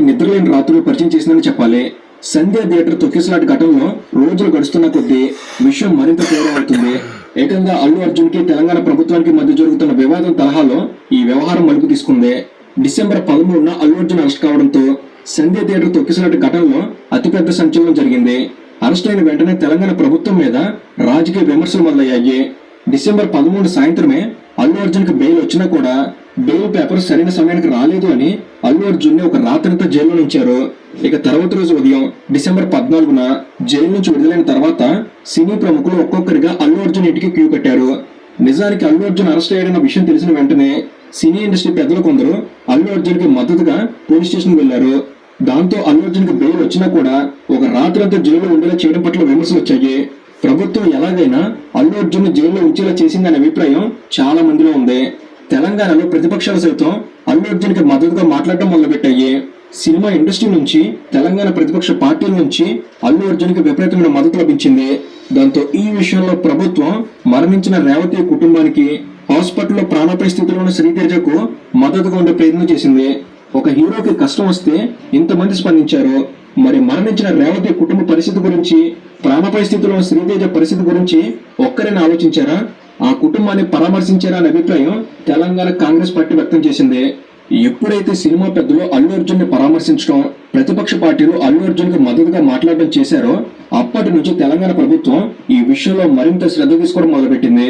నిద్రలేని రాత్రులు పరిచయం చేసిందని చెప్పాలి. సంధ్య థియేటర్ తొక్కిసలాట ఘటనలో రోజులు గడుస్తున్న కొద్దీ విషయం మరింత తీవ్రం అవుతుంది. ఏకంగా అల్లు అర్జున్ కి తెలంగాణ ప్రభుత్వానికి మధ్య జరుగుతున్న వివాదం తరహాలో ఈ వ్యవహారం మలుపు తీసుకుంది. డిసెంబర్ 13న అల్లు అర్జున్ అరెస్ట్ కావడంతో సంధ్య థియేటర్ తొక్కిసలాట ఘటనలో అతిపెద్ద సంచలనం జరిగింది. అరెస్ట్ అయిన వెంటనే తెలంగాణ ప్రభుత్వం మీద రాజకీయ విమర్శలు మొదలయ్యాయి. డిసెంబర్ 13 సాయంత్రమే అల్లు అర్జున్ కి బెయిల్ వచ్చినా కూడా బెయిల్ పేపర్ సరైన సమయానికి రాలేదు అని అల్లు అర్జున్ ని ఒక రాత్రంతా జైల్లో ఉంచారు. ఇక తర్వాత రోజు ఉదయం డిసెంబర్ 14న జైలు నుంచి విడుదలైన తర్వాత సినీ ప్రముఖులు ఒక్కొక్కరిగా అల్లు అర్జున్ ఇంటికి క్యూ కట్టారు. నిజానికి అల్లు అర్జున్ అరెస్ట్ అయ్యాడన్న విషయం తెలిసిన వెంటనే సినీ ఇండస్ట్రీ పెద్దలు కొందరు అల్లు అర్జున్ కి మద్దతుగా పోలీస్ స్టేషన్ వెళ్లారు. దాంతో అల్లు అర్జున్ కి బెయిల్ వచ్చినా కూడా ఒక రాత్రంతా జైల్లో ఉండేలా చేయడం పట్ల విమర్శలు వచ్చాయి. ప్రభుత్వం ఎలాగైనా అల్లు అర్జున్ జైల్లో ఉంచేలా చేసిందనే అభిప్రాయం చాలా మందిలో ఉంది. తెలంగాణలో ప్రతిపక్షాలు సైతం అల్లు అర్జున్ కి మద్దతుగా మాట్లాడటం మొదలుపెట్టాయి. సినిమా ఇండస్ట్రీ నుంచి తెలంగాణ ప్రతిపక్ష పార్టీల నుంచి అల్లు అర్జున్ కి విపరీతమైన మద్దతు లభించింది. దాంతో ఈ విషయంలో ప్రభుత్వం మరణించిన రేవతి కుటుంబానికి హాస్పిటల్లో ప్రాణాపాయ స్థితిలో ఉన్న శ్రీతేజకు మద్దతుగా ఉండే ప్రయత్నం చేసింది. ఒక హీరోకి కష్టం వస్తే ఇంతమంది స్పందించారు. మరి మరణించిన రేవతి కుటుంబ పరిస్థితి గురించి, ప్రాణాపాయ స్థితిలో ఉన్న శ్రీతేజ పరిస్థితి గురించి ఒక్కరైనా ఆలోచించారా? ఆ కుటుంబాన్ని పరామర్శించారా అనే అభిప్రాయం తెలంగాణ కాంగ్రెస్ పార్టీ వ్యక్తం చేసింది. ఎప్పుడైతే సినిమా పెద్దలు అల్లు అర్జున్ ని పరామర్శించడం, ప్రతిపక్ష పార్టీలు అల్లు అర్జున్ కి మద్దతుగా మాట్లాడడం చేశారో అప్పటి నుంచి తెలంగాణ ప్రభుత్వం ఈ విషయంలో మరింత శ్రద్ధ తీసుకోవడం మొదలుపెట్టింది.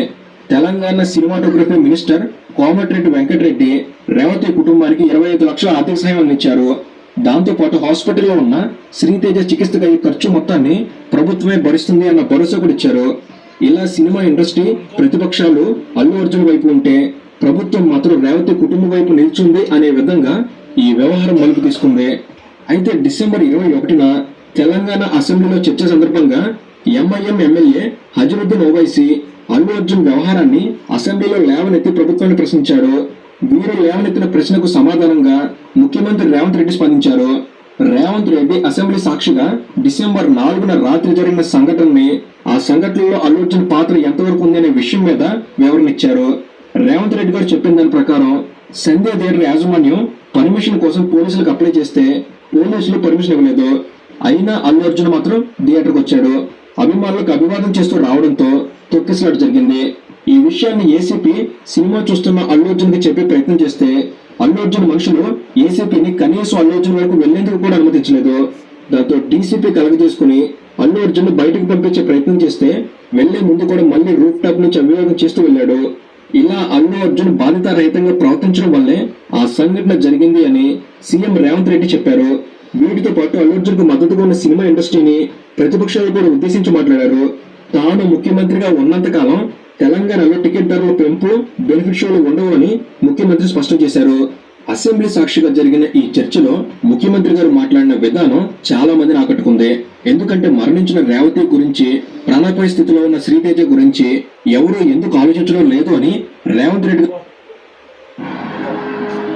తెలంగాణ సినిమాటోగ్రఫీ మినిస్టర్ కోమటిరెడ్డి వెంకటరెడ్డి రేవతి కుటుంబానికి 25 లక్షల ఆర్థిక సహాయం అందించారు. దాంతో పాటు హాస్పిటల్లో ఉన్న శ్రీతేజ చికిత్సకు అయ్యే ఖర్చు మొత్తాన్ని ప్రభుత్వమే భరిస్తుంది అన్న భరోసా కూడా ఇచ్చారు. ఇలా సినిమా ఇండస్ట్రీ ప్రతిపక్షాలు అల్లు అర్జున్ వైపు ఉంటే ప్రభుత్వం మాత్రం రేవతి కుటుంబం వైపు నిల్చుంది అనే విధంగా ఈ వ్యవహారం మలుపు తీసుకుంది. అయితే డిసెంబర్ 21న తెలంగాణ అసెంబ్లీలో చర్చ సందర్భంగా ఎంఐఎం ఎమ్మెల్యే హజరుద్దీన్ ఓవైసీ అల్లు అర్జున్ వ్యవహారాన్ని అసెంబ్లీలో లేవనెత్తి ప్రభుత్వాన్ని ప్రశ్నించారు. వీరు లేవనెత్తిన ప్రశ్నకు సమాధానంగా ముఖ్యమంత్రి రేవంత్ రెడ్డి స్పందించారు. రేవంత్ రెడ్డి అసెంబ్లీ సాక్షిగా డిసెంబర్ 4న రాత్రి జరిగిన సంఘటనని, ఆ సంఘటనలో అల్లు అర్జున్ పాత్ర ఎంతవరకు ఉంది అనే విషయం మీద వివరణ ఇచ్చారు. రేవంత్ రెడ్డి గారు చెప్పిన దాని ప్రకారం సంధ్య థియేటర్ యాజమాన్యం పర్మిషన్ కోసం పోలీసులకు అప్లై చేస్తే పోలీసులు పర్మిషన్ ఇవ్వలేదు. అయినా అల్లు అర్జున్ మాత్రం థియేటర్కి వచ్చాడు. అభిమానులకు అభివాదం చేస్తూ రావడంతో తొక్కిసలాట జరిగింది. ఈ విషయాన్ని ఏసీపీ సినిమా చూస్తున్న అల్లు అర్జున్ కి చెప్పే ప్రయత్నం చేస్తే అల్లు అర్జున్ మనుషులు ఏసీపీని కనీసం అల్లు అర్జున్ వరకు వెళ్లేందుకు కూడా అనుమతించలేదు. దాంతో డీసీపీ కలగజేసుకుని అల్లు అర్జున్ బయటకు పంపించే ప్రయత్నం చేస్తే వెళ్లే ముందు కూడా మళ్ళీ రూఫ్ టాప్ నుంచి అభివాదం చేస్తూ వెళ్ళాడు. ఇలా అల్లు అర్జున్ బాధితారహితంగా ప్రవర్తించడం వల్లే ఆ సంఘటన జరిగింది అని సీఎం రేవంత్ రెడ్డి చెప్పారు. వీటితో పాటు అల్లు అర్జున్ కు మద్దతుగా ఉన్న సినిమా ఇండస్ట్రీని ప్రతిపక్షాలు కూడా ఉద్దేశించి మాట్లాడారు. తాను ముఖ్యమంత్రిగా ఉన్నంతకాలం తెలంగాణలో టికెట్ ధరల పెంపు, బెనిఫిట్ షోలు ఉండవు అని ముఖ్యమంత్రి స్పష్టం చేశారు. అసెంబ్లీ సాక్షిగా జరిగిన ఈ చర్చలో ముఖ్యమంత్రి గారు మాట్లాడిన విధానం చాలా మందిని ఆకట్టుకుంది. ఎందుకంటే మరణించిన రేవతి గురించి, ప్రాణాపాయ స్థితిలో ఉన్న శ్రీతేజ గురించి ఎవరూ ఎందుకు ఆలోచించడం లేదు అని రేవంత్ రెడ్డి